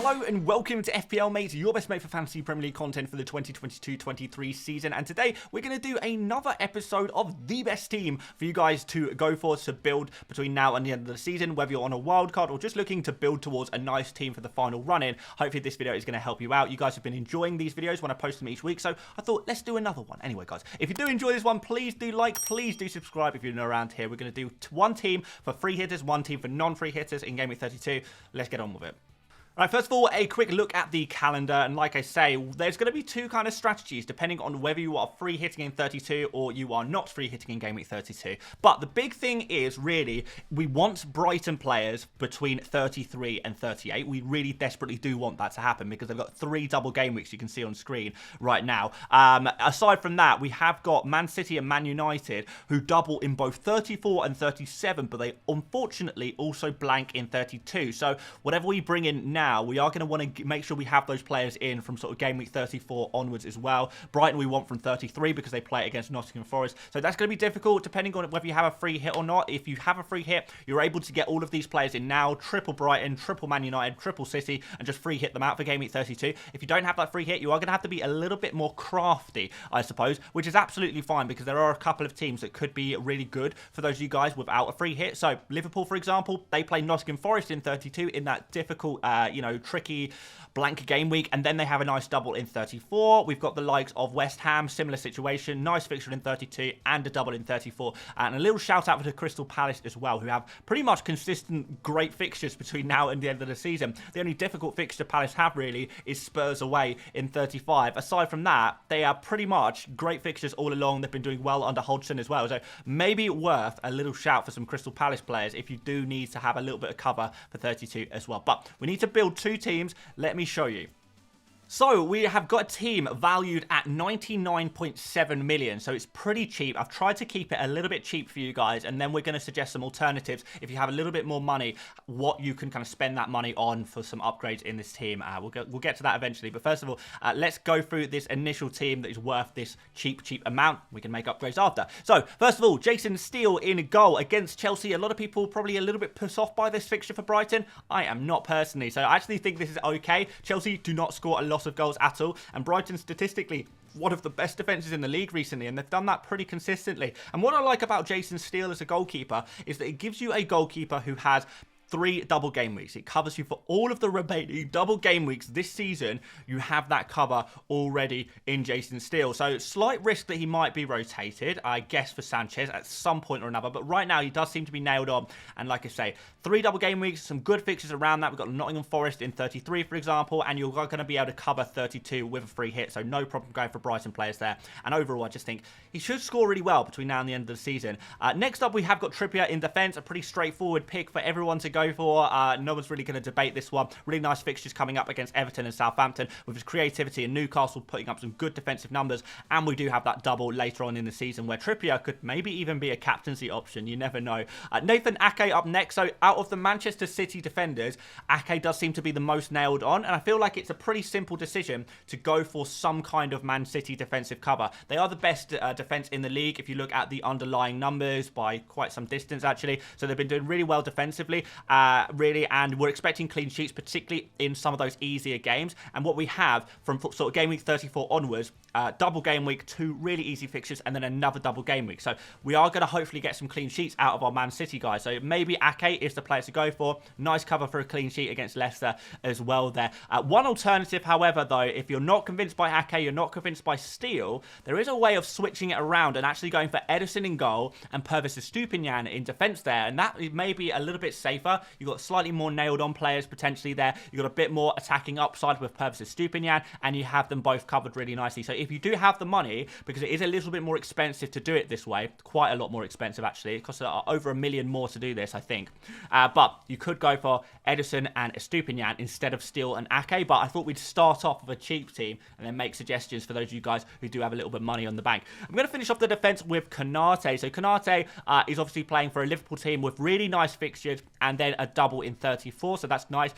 Hello and welcome to FPL Mate, your best mate for fantasy Premier League content for the 2022-23 season. And today we're going to do another episode of the best team for you guys to go for to build between now and the end of the season, whether you're on a wildcard or just looking to build towards a nice team for the final run-in. Hopefully this video is going to help you out. You guys have been enjoying these videos when I post them each week, so I thought let's do another one. Anyway guys, if you do enjoy this one, please do like, please do subscribe if you're new around here. We're going to do one team for free hitters, one team for non-free hitters in Gameweek 32. Let's get on with it. Right, first of all, a quick look at the calendar, and like I say, there's going to be two kind of strategies depending on whether you are free hitting in 32 or you are not free hitting in Game Week 32. But the big thing is, really, we want Brighton players between 33 and 38. We really desperately do want that to happen because they've got 3 double game weeks you can see on screen right now. Aside from that, we have got Man City and Man United who double in both 34 and 37, but they unfortunately also blank in 32. So whatever we bring in now, we are going to want to make sure we have those players in from sort of Game Week 34 onwards as well. Brighton we want from 33 because they play against Nottingham Forest. So that's going to be difficult depending on whether you have a free hit or not. If you have a free hit, you're able to get all of these players in now. Triple Brighton, triple Man United, triple City, and just free hit them out for Game Week 32. If you don't have that free hit, you are going to have to be a little bit more crafty, I suppose, which is absolutely fine because there are a couple of teams that could be really good for those of you guys without a free hit. So Liverpool, for example, they play Nottingham Forest in 32 in that difficult, tricky blank game week, and then they have a nice double in 34. We've got the likes of West Ham, similar situation, nice fixture in 32 and a double in 34. And a little shout out for the Crystal Palace as well, who have pretty much consistent great fixtures between now and the end of the season. The only difficult fixture Palace have really is Spurs away in 35. Aside from that, they are pretty much great fixtures all along. They've been doing well under Hodgson as well, so maybe worth a little shout for some Crystal Palace players if you do need to have a little bit of cover for 32 as well. But we need to build 2 teams. Let me show you. So we have got a team valued at 99.7 million, so it's pretty cheap. I've tried to keep it a little bit cheap for you guys, and then we're going to suggest some alternatives if you have a little bit more money, what you can kind of spend that money on for some upgrades in this team. We'll get to that eventually, but first of all, let's go through this initial team that is worth this cheap amount. We can make upgrades after. So first of all, Jason Steele in goal against Chelsea. A lot of people probably a little bit pissed off by this fixture for Brighton. I am not personally, so I actually think this is okay. Chelsea do not score a lot of goals at all, and Brighton statistically one of the best defenses in the league recently, and they've done that pretty consistently. And what I like about Jason Steele as a goalkeeper is that it gives you a goalkeeper who has 3 double game weeks. It covers you for all of the remaining double game weeks this season. You have that cover already in Jason Steele. So slight risk that he might be rotated, I guess, for Sanchez at some point or another. But right now he does seem to be nailed on. And like I say, 3 double game weeks, some good fixtures around that. We've got Nottingham Forest in 33, for example, and you're going to be able to cover 32 with a free hit. So no problem going for Brighton players there. And overall, I just think he should score really well between now and the end of the season. Next up, we have got Trippier in defence. A pretty straightforward pick for everyone to go for. No one's really going to debate this one. Really nice fixtures coming up against Everton and Southampton with his creativity, and Newcastle putting up some good defensive numbers. And we do have that double later on in the season where Trippier could maybe even be a captaincy option. You never know. Nathan Ake up next. So out of the Manchester City defenders, Ake does seem to be the most nailed on, and I feel like it's a pretty simple decision to go for some kind of Man City defensive cover. They are the best defense in the league if you look at the underlying numbers by quite some distance actually. So they've been doing really well defensively. Really, and we're expecting clean sheets, particularly in some of those easier games. And what we have from sort of game week 34 onwards, double game week, 2 really easy fixtures, and then another double game week. So we are going to hopefully get some clean sheets out of our Man City guys. So maybe Ake is the player to go for. Nice cover for a clean sheet against Leicester as well there. One alternative, however, though, if you're not convinced by Ake, you're not convinced by Steele, there is a way of switching it around and actually going for Ederson in goal and Purvis Estupiñán in defence there. And that may be a little bit safer. You've got slightly more nailed on players potentially there. You've got a bit more attacking upside with Purvis Estupiñán, and you have them both covered really nicely. So if you do have the money, because it is a little bit more expensive to do it this way, quite a lot more expensive actually, it costs over $1 million more to do this, I think. But you could go for Ederson and Estupiñán instead of Steele and Ake, but I thought we'd start off with a cheap team and then make suggestions for those of you guys who do have a little bit of money on the bank. I'm going to finish off the defence with Konate. So Konate is obviously playing for a Liverpool team with really nice fixtures, and then getting a double in 34, so that's nice.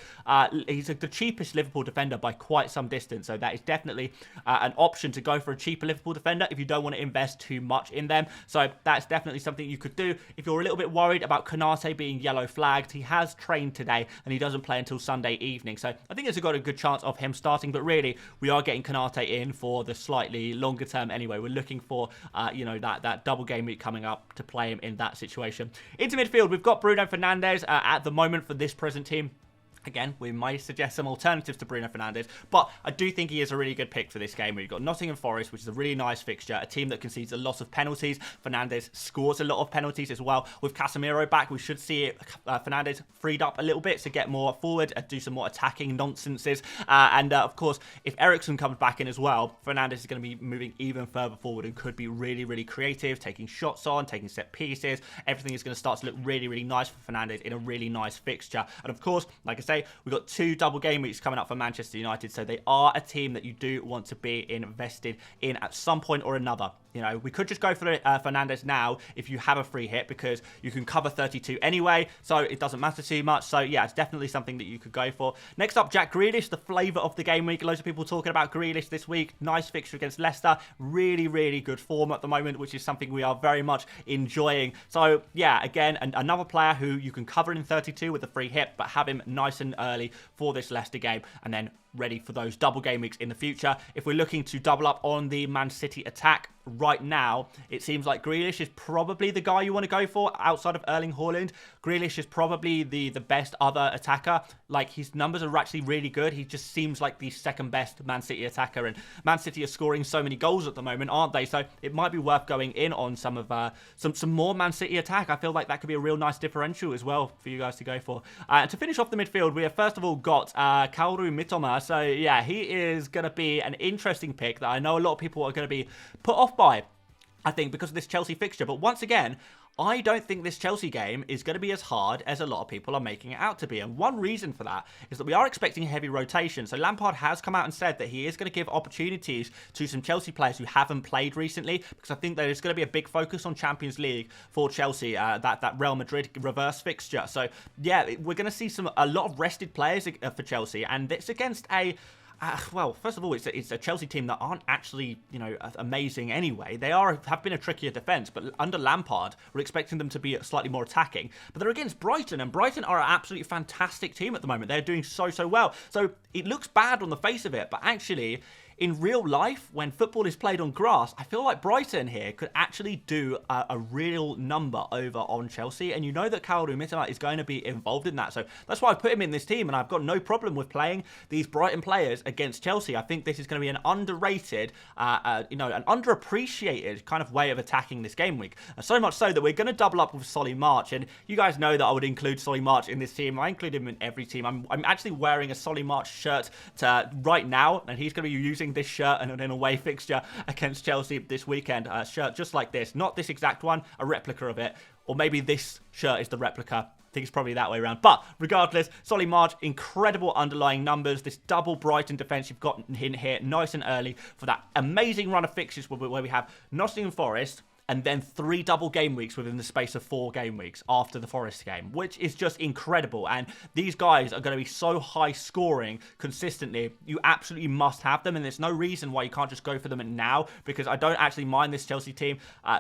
He's the cheapest Liverpool defender by quite some distance, so that is definitely an option to go for a cheaper Liverpool defender if you don't want to invest too much in them. So that's definitely something you could do. If you're a little bit worried about Konate being yellow flagged, he has trained today and he doesn't play until Sunday evening, so I think it's got a good chance of him starting. But really, we are getting Konate in for the slightly longer term anyway. We're looking for that double game week coming up to play him in that situation. Into midfield, we've got Bruno Fernandes at the moment for this present team. Again, we might suggest some alternatives to Bruno Fernandes, but I do think he is a really good pick for this game. We've got Nottingham Forest, which is a really nice fixture, a team that concedes a lot of penalties. Fernandes scores a lot of penalties as well. With Casemiro back, we should see Fernandes freed up a little bit to get more forward and do some more attacking nonsenses. Of course, if Eriksen comes back in as well, Fernandes is going to be moving even further forward and could be really, really creative, taking shots on, taking set pieces. Everything is going to start to look really, really nice for Fernandes in a really nice fixture. And of course, like I say, we've got 2 double game weeks coming up for Manchester United, so they are a team that you do want to be invested in at some point or another. You know, we could just go for Fernandes now if you have a free hit, because you can cover 32 anyway, so it doesn't matter too much. So yeah, it's definitely something that you could go for. Next up, Jack Grealish, the flavour of the game week. Loads of people talking about Grealish this week. Nice fixture against Leicester. Really, really good form at the moment, which is something we are very much enjoying. So yeah, again, another player who you can cover in 32 with a free hit, but have him nice and early for this Leicester game, and then ready for those double game weeks in the future. If we're looking to double up on the Man City attack right now, it seems like Grealish is probably the guy you want to go for outside of Erling Haaland. Grealish is probably the best other attacker. Like, his numbers are actually really good. He just seems like the second best Man City attacker, and Man City are scoring so many goals at the moment, aren't they? So it might be worth going in on some of some more Man City attack. I feel like that could be a real nice differential as well for you guys to go for. And to finish off the midfield, we have first of all got Kaoru Mitoma. So yeah, he is going to be an interesting pick that I know a lot of people are going to be put off by, I think, because of this Chelsea fixture. But once again, I don't think this Chelsea game is going to be as hard as a lot of people are making it out to be. And one reason for that is that we are expecting heavy rotation. So Lampard has come out and said that he is going to give opportunities to some Chelsea players who haven't played recently, because I think there is going to be a big focus on Champions League for Chelsea, that Real Madrid reverse fixture. So yeah, we're going to see a lot of rested players for Chelsea, and it's against well, first of all, it's a Chelsea team that aren't actually, amazing anyway. They have been a trickier defence, but under Lampard, we're expecting them to be slightly more attacking. But they're against Brighton, and Brighton are an absolutely fantastic team at the moment. They're doing so well. So it looks bad on the face of it, but actually, in real life, when football is played on grass, I feel like Brighton here could actually do a real number over on Chelsea. And you know that Kaoru Mitoma is going to be involved in that. So that's why I put him in this team. And I've got no problem with playing these Brighton players against Chelsea. I think this is going to be an underrated, an underappreciated kind of way of attacking this game week. So much so that we're going to double up with Solly March. And you guys know that I would include Solly March in this team. I include him in every team. I'm actually wearing a Solly March shirt right now. And he's going to be using this shirt and an away fixture against Chelsea this weekend. A shirt just like this, not this exact one, a replica of it, or maybe this shirt is the replica. I think it's probably that way around. But regardless, Solly March, incredible underlying numbers. This double Brighton defence you've got in here nice and early for that amazing run of fixtures where we have Nottingham Forest, and then 3 double game weeks within the space of 4 game weeks after the Forest game, which is just incredible. And these guys are going to be so high scoring consistently. You absolutely must have them, and there's no reason why you can't just go for them now, because I don't actually mind this Chelsea team,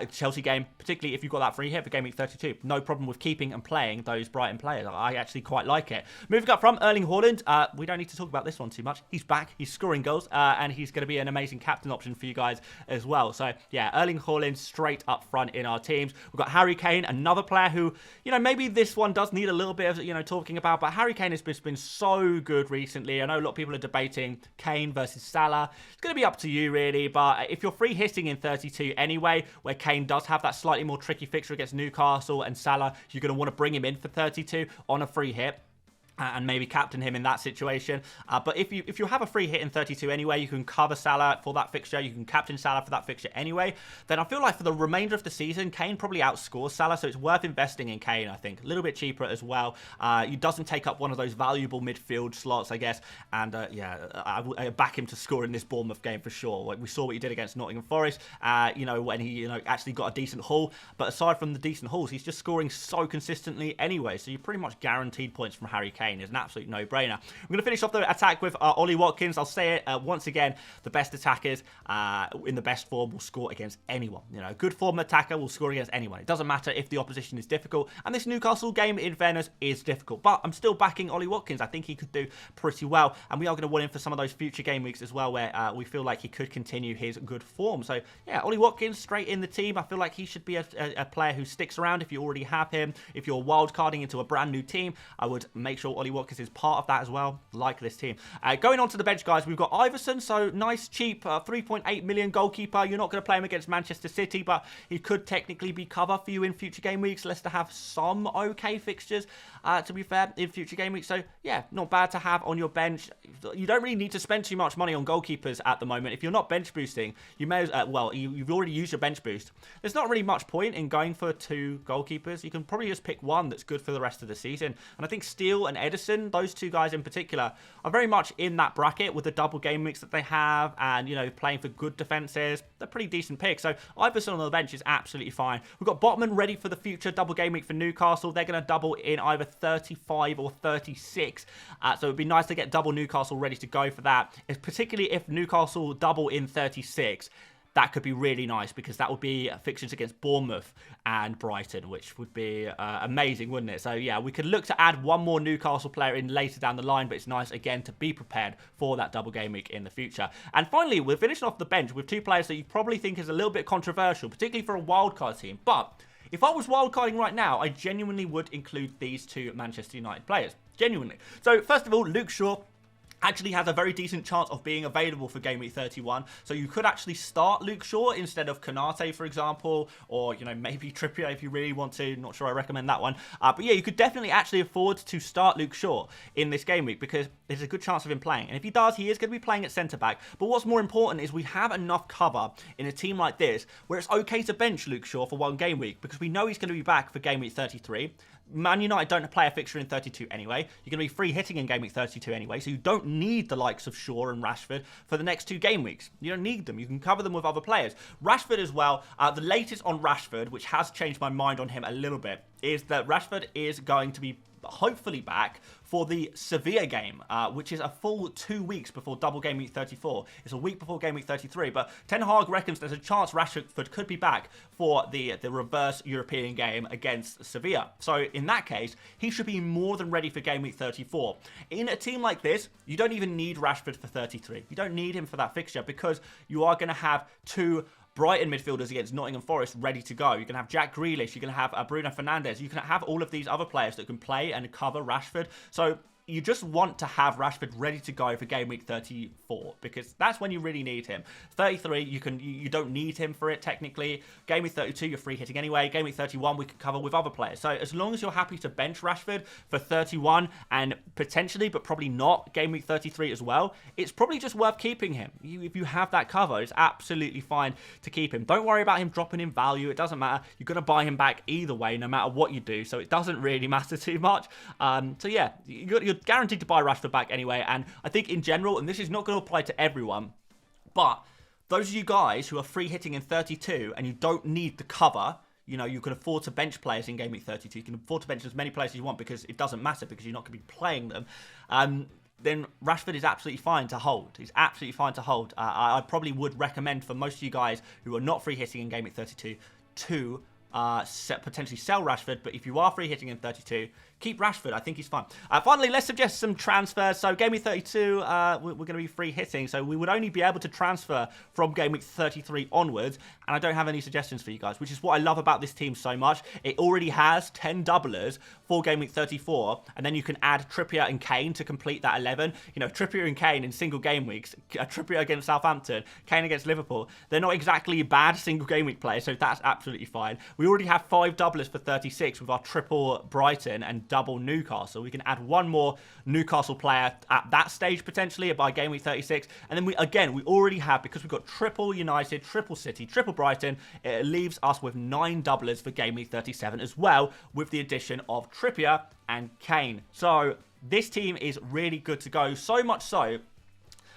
Chelsea game, particularly if you've got that free hit for game week 32. No problem with keeping and playing those Brighton players. I actually quite like it. Moving up from Erling Haaland, we don't need to talk about this one too much. He's back, he's scoring goals, and he's going to be an amazing captain option for you guys as well. So yeah, Erling Haaland straight up front in our teams. We've got Harry Kane, another player who, maybe this one does need a little bit of, talking about, but Harry Kane has been so good recently. I know a lot of people are debating Kane versus Salah. It's going to be up to you, really, but if you're free hitting in 32 anyway, where Kane does have that slightly more tricky fixture against Newcastle and Salah, you're going to want to bring him in for 32 on a free hit. and maybe captain him in that situation. But if you have a free hit in 32 anyway, you can cover Salah for that fixture, you can captain Salah for that fixture anyway, then I feel like for the remainder of the season, Kane probably outscores Salah, so it's worth investing in Kane, I think. A little bit cheaper as well. He doesn't take up one of those valuable midfield slots, I guess, and yeah, I back him to score in this Bournemouth game for sure. Like, we saw what he did against Nottingham Forest, when he actually got a decent haul, but aside from the decent hauls, he's just scoring so consistently anyway, so you're pretty much guaranteed points from Harry Kane. Is an absolute no-brainer. We're going to finish off the attack with Ollie Watkins. I'll say it once again, the best attackers in the best form will score against anyone. You know, good form attacker will score against anyone. It doesn't matter if the opposition is difficult, and this Newcastle game, in fairness, is difficult, but I'm still backing Ollie Watkins. I think he could do pretty well, and we are going to want him for some of those future game weeks as well, where we feel like he could continue his good form. So yeah, Ollie Watkins straight in the team. I feel like he should be a player who sticks around if you already have him. If you're wildcarding into a brand new team, I would make sure Ollie Watkins is part of that as well, like this team. Going on to the bench, guys, we've got Iverson, so nice, cheap, 3.8 million goalkeeper. You're not going to play him against Manchester City, but he could technically be cover for you in future game weeks. Leicester have some okay fixtures, to be fair, in future game weeks. So yeah, not bad to have on your bench. You don't really need to spend too much money on goalkeepers at the moment. If you're not bench boosting, you may as well, you've already used your bench boost. There's not really much point in going for 2 goalkeepers. You can probably just pick one that's good for the rest of the season. And I think Steele and Edison, those 2 guys in particular, are very much in that bracket with the double game weeks that they have, and you know, playing for good defenses. They're pretty decent picks. So Iverson on the bench is absolutely fine. We've got Botman ready for the future double game week for Newcastle. They're going to double in either 35 or 36. So it'd be nice to get double Newcastle ready to go for that. Particularly if Newcastle double in 36. That could be really nice, because that would be fixtures against Bournemouth and Brighton, which would be amazing, wouldn't it? So yeah, we could look to add one more Newcastle player in later down the line, but it's nice, again, to be prepared for that double game week in the future. And finally, we're finishing off the bench with 2 players that you probably think is a little bit controversial, particularly for a wildcard team. But if I was wildcarding right now, I genuinely would include these 2 Manchester United players. Genuinely. So first of all, Luke Shaw actually has a very decent chance of being available for Game Week 31. So you could actually start Luke Shaw instead of Konate, for example, or, you know, maybe Trippier if you really want to. Not sure I recommend that one. But yeah, you could definitely actually afford to start Luke Shaw in this game week, because there's a good chance of him playing. And if he does, he is going to be playing at centre-back. But what's more important is we have enough cover in a team like this where it's okay to bench Luke Shaw for one game week, because we know he's going to be back for Game Week 33. Man United don't play a fixture in 32 anyway. You're going to be free hitting in Game Week 32 anyway, so you don't need the likes of Shaw and Rashford for the next 2 game weeks. You don't need them. You can cover them with other players. Rashford as well. The latest on Rashford, which has changed my mind on him a little bit, is that Rashford is going to be hopefully back for the Sevilla game, which is a full 2 weeks before double game week 34. It's a week before game week 33, but Ten Hag reckons there's a chance Rashford could be back for the reverse European game against Sevilla. So in that case, he should be more than ready for game week 34. In a team like this, you don't even need Rashford for 33. You don't need him for that fixture, because you are going to have 2 Brighton midfielders against Nottingham Forest ready to go. You can have Jack Grealish. You can have Bruno Fernandes. You can have all of these other players that can play and cover Rashford. So you just want to have Rashford ready to go for game week 34, because that's when you really need him. 33, you don't need him for it technically. Game week 32, you're free hitting anyway. Game week 31, we can cover with other players. So as long as you're happy to bench Rashford for 31 and potentially, but probably not, game week 33 as well, it's probably just worth keeping him. If you have that cover, it's absolutely fine to keep him. Don't worry about him dropping in value. It doesn't matter. You're going to buy him back either way, no matter what you do. So it doesn't really matter too much. So yeah, you're guaranteed to buy Rashford back anyway, and I think in general, and this is not going to apply to everyone, but those of you guys who are free hitting in 32 and you don't need the cover, you know, you can afford to bench players in Game Week 32, you can afford to bench as many players as you want, because it doesn't matter, because you're not going to be playing them, then Rashford is absolutely fine to hold. He's absolutely fine to hold. I probably would recommend for most of you guys who are not free hitting in Game Week 32 to potentially sell Rashford, but if you are free hitting in 32, keep Rashford. I think he's fine. Finally, let's suggest some transfers. So Game Week 32, we're going to be free hitting, so we would only be able to transfer from Game Week 33 onwards, and I don't have any suggestions for you guys, which is what I love about this team so much. It already has 10 doublers before game week 34, and then you can add Trippier and Kane to complete that 11. You know, Trippier and Kane in single game weeks, Trippier against Southampton, Kane against Liverpool, they're not exactly bad single game week players, so that's absolutely fine. We already have 5 doublers for 36 with our triple Brighton and double Newcastle. We can add one more Newcastle player at that stage potentially by game week 36, and then we already have, because we've got triple United, triple City, triple Brighton, it leaves us with 9 doublers for game week 37 as well, with the addition of Trippier and Kane. So this team is really good to go, so much so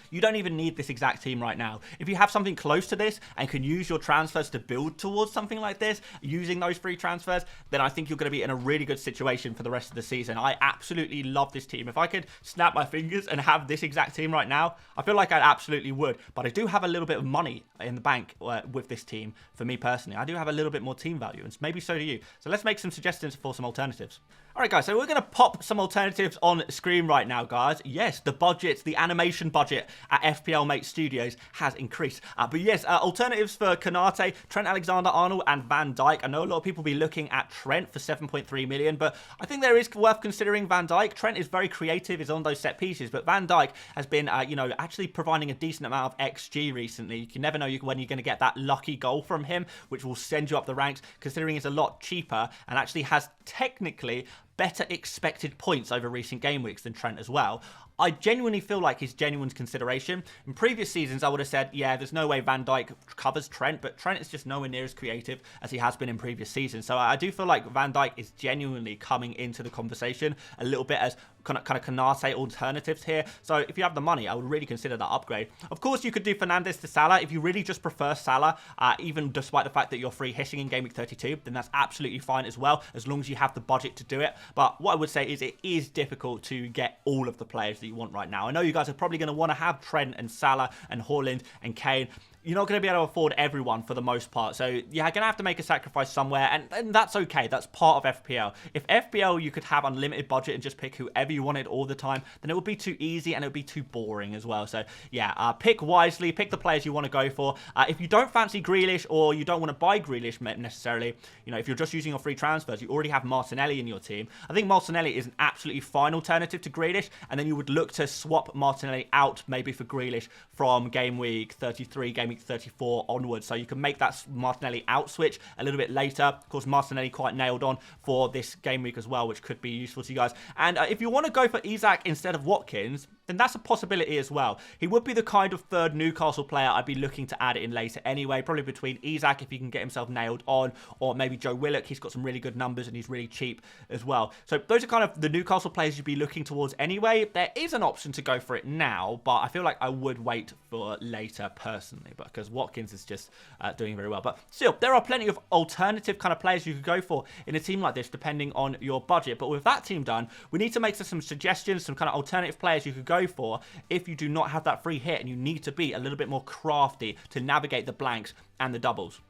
you don't even need this exact team right now. If you have something close to this and can use your transfers to build towards something like this, using those free transfers, then I think you're going to be in a really good situation for the rest of the season. I absolutely love this team. If I could snap my fingers and have this exact team right now, I feel like I absolutely would. But I do have a little bit of money in the bank with this team. For me personally, I do have a little bit more team value, and maybe so do you. So let's make some suggestions for some alternatives. Alright guys, so we're going to pop some alternatives on screen right now, guys. Yes, the budget, the animation budget at FPL Mate Studios has increased. But yes, alternatives for Konate, Trent Alexander-Arnold and Van Dijk. I know a lot of people will be looking at Trent for 7.3 million, but I think there is worth considering Van Dijk. Trent is very creative, is on those set pieces, but Van Dijk has been, actually providing a decent amount of XG recently. You can never know when you're going to get that lucky goal from him, which will send you up the ranks, considering it's a lot cheaper and actually has technically better expected points over recent game weeks than Trent as well. I genuinely feel like he's genuine consideration. In previous seasons, I would have said, yeah, there's no way Van Dijk covers Trent, but Trent is just nowhere near as creative as he has been in previous seasons. So I do feel like Van Dijk is genuinely coming into the conversation a little bit as kind of Konate alternatives here. So if you have the money, I would really consider that upgrade. Of course, you could do Fernandes to Salah. If you really just prefer Salah, even despite the fact that you're free hitting in game week 32, then that's absolutely fine as well, as long as you have the budget to do it. But what I would say is it is difficult to get all of the players that you want right now. I know you guys are probably going to want to have Trent and Salah and Haaland and Kane. You're not going to be able to afford everyone for the most part. So you're going to have to make a sacrifice somewhere, and that's okay. That's part of FPL. If FPL, you could have unlimited budget and just pick whoever you wanted all the time, then it would be too easy and it would be too boring as well. So yeah, pick wisely, pick the players you want to go for. If you don't fancy Grealish, or you don't want to buy Grealish necessarily, if you're just using your free transfers, you already have Martinelli in your team. I think Martinelli is an absolutely fine alternative to Grealish, and then you would look to swap Martinelli out maybe for Grealish from game week 33, game week 34 onwards. So you can make that Martinelli out switch a little bit later. Of course, Martinelli quite nailed on for this game week as well, which could be useful to you guys. And if you want to go for Isak instead of Watkins, then that's a possibility as well. He would be the kind of third Newcastle player I'd be looking to add it in later anyway, probably between Isak if he can get himself nailed on, or maybe Joe Willock. He's got some really good numbers and he's really cheap as well. So those are kind of the Newcastle players you'd be looking towards anyway. There is an option to go for it now, but I feel like I would wait for later personally, because Watkins is just doing very well. But still, there are plenty of alternative kind of players you could go for in a team like this, depending on your budget. But with that team done, we need to make some suggestions, some kind of alternative players you could go for if you do not have that free hit and you need to be a little bit more crafty to navigate the blanks and the doubles.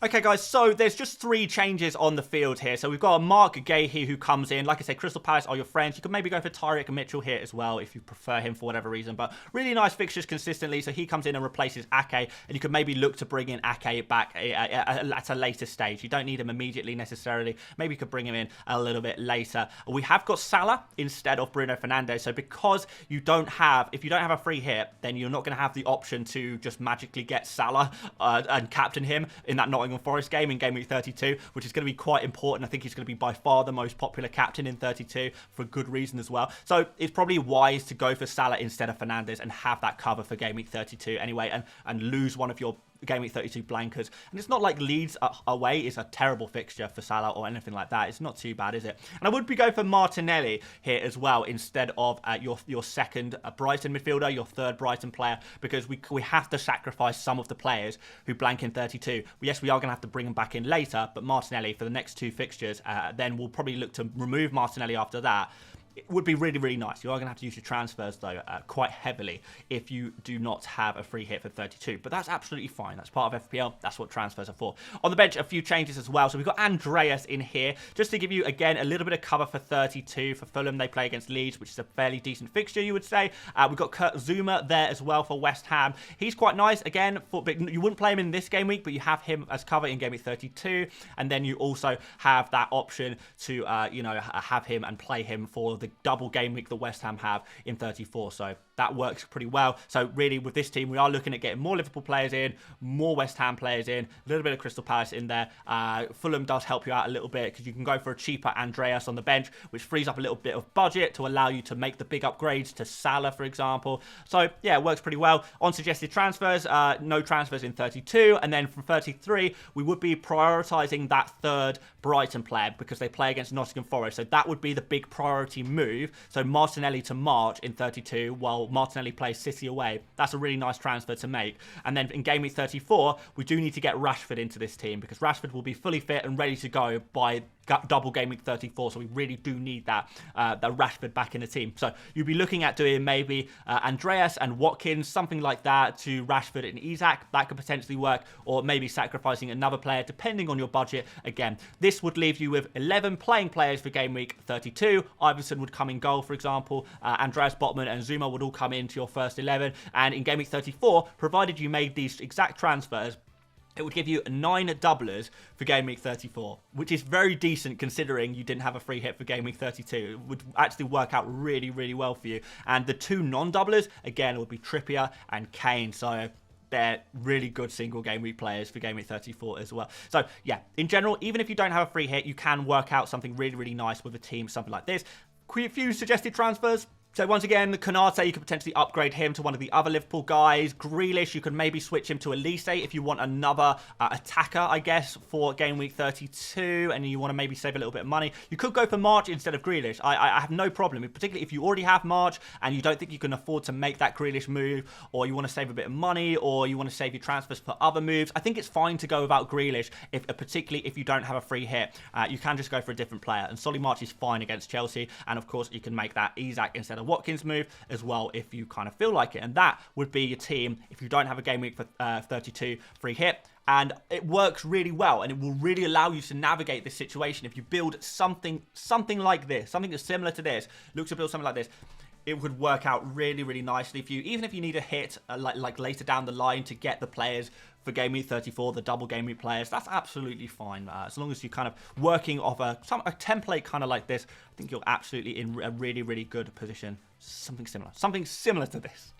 Okay, guys, so there's just 3 changes on the field here. So we've got a Mark Gahey who comes in. Like I said, Crystal Palace are your friends. You could maybe go for Tyreek Mitchell here as well if you prefer him for whatever reason. But really nice fixtures consistently. So he comes in and replaces Ake. And you could maybe look to bring in Ake back at a later stage. You don't need him immediately necessarily. Maybe you could bring him in a little bit later. We have got Salah instead of Bruno Fernandes. So because if you don't have a free hit, then you're not going to have the option to just magically get Salah and captain him in that Nottingham Forest game in game week 32, which is going to be quite important. I think he's going to be by far the most popular captain in 32 for good reason as well. So it's probably wise to go for Salah instead of Fernandes and have that cover for game week 32 anyway, and lose one of your game week 32 blankers. And it's not like Leeds away is a terrible fixture for Salah or anything like that. It's not too bad, is it? And I would be going for Martinelli here as well instead of your second Brighton midfielder, your third Brighton player, because we have to sacrifice some of the players who blank in 32. Yes, we are going to have to bring them back in later, but Martinelli for the next 2 fixtures, then we'll probably look to remove Martinelli after that. it would be really, really nice. You are going to have to use your transfers, though, quite heavily if you do not have a free hit for 32. But that's absolutely fine. That's part of FPL. That's what transfers are for. On the bench, a few changes as well. So we've got Andreas in here, just to give you, again, a little bit of cover for 32. For Fulham, they play against Leeds, which is a fairly decent fixture, you would say. We've got Kurt Zuma there as well for West Ham. He's quite nice. Again, but you wouldn't play him in this game week, but you have him as cover in game week 32. And then you also have that option to, have him and play him for the double game week that West Ham have in 34. So that works pretty well. So really, with this team, we are looking at getting more Liverpool players in, more West Ham players in, a little bit of Crystal Palace in there. Fulham does help you out a little bit because you can go for a cheaper Andreas on the bench, which frees up a little bit of budget to allow you to make the big upgrades to Salah, for example. So yeah, it works pretty well. On suggested transfers, no transfers in 32. And then from 33, we would be prioritising that third Brighton player because they play against Nottingham Forest. So that would be the big priority move. So Martinelli to March in 32 while Martinelli plays City away. That's a really nice transfer to make. And then in game week 34, we do need to get Rashford into this team because Rashford will be fully fit and ready to go by double game week 34. So we really do need that Rashford back in the team. So you'll be looking at doing maybe Andreas and Watkins, something like that, to Rashford and Isak. That could potentially work, or maybe sacrificing another player depending on your budget. Again, this would leave you with 11 playing players for game week 32. Iverson would come in goal, for example. Andreas Botman and Zuma would all come into your first 11. And in game week 34, provided you made these exact transfers, it would give you 9 doublers for game week 34, which is very decent considering you didn't have a free hit for game week 32. It would actually work out really, really well for you. And the 2 non-doublers, again, would be Trippier and Kane. So they're really good single game week players for game week 34 as well. So yeah, in general, even if you don't have a free hit, you can work out something really, really nice with a team, something like this. A few suggested transfers. So once again, Konate, you could potentially upgrade him to one of the other Liverpool guys. Grealish, you could maybe switch him to Elise if you want another attacker, I guess, for game week 32, and you want to maybe save a little bit of money. You could go for March instead of Grealish. I have no problem, particularly if you already have March and you don't think you can afford to make that Grealish move, or you want to save a bit of money, or you want to save your transfers for other moves. I think it's fine to go without Grealish, particularly if you don't have a free hit. You can just go for a different player, and Solly March is fine against Chelsea, and of course, you can make that Isak instead of Watkins move as well if you kind of feel like it. And that would be your team if you don't have a game week for 32 free hit. And it works really well, and it will really allow you to navigate this situation. If you build something like this, something that's similar to this, look to build something like this, it would work out really, really nicely for you. Even if you need a hit like later down the line to get the players for game week 34, the double game week players, that's absolutely fine. As long as you're kind of working off a template kind of like this, I think you're absolutely in a really, really good position. Something similar to this.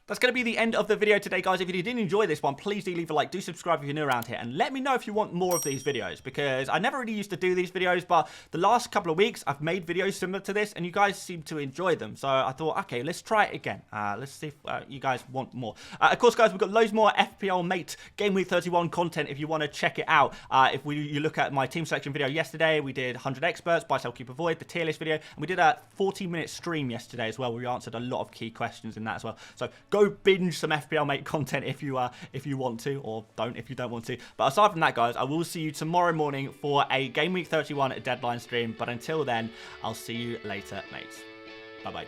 That's going to be the end of the video today, guys. If you did enjoy this one, please do leave a like, do subscribe if you're new around here, and let me know if you want more of these videos, because I never really used to do these videos, but the last couple of weeks, I've made videos similar to this, and you guys seem to enjoy them, so I thought, okay, let's try it again. Let's see if you guys want more. Of course, guys, we've got loads more FPL Mate Game Week 31 content if you want to check it out. If you look at my team selection video yesterday, we did 100 experts, buy, sell, keep, avoid, the tier list video, and we did a 40-minute stream yesterday as well, where we answered a lot of key questions in that as well. So go binge some FPL Mate content if you want to, or don't if you don't want to. But aside from that, guys, I will see you tomorrow morning for a Game Week 31 deadline stream. But until then, I'll see you later, mates. Bye-bye.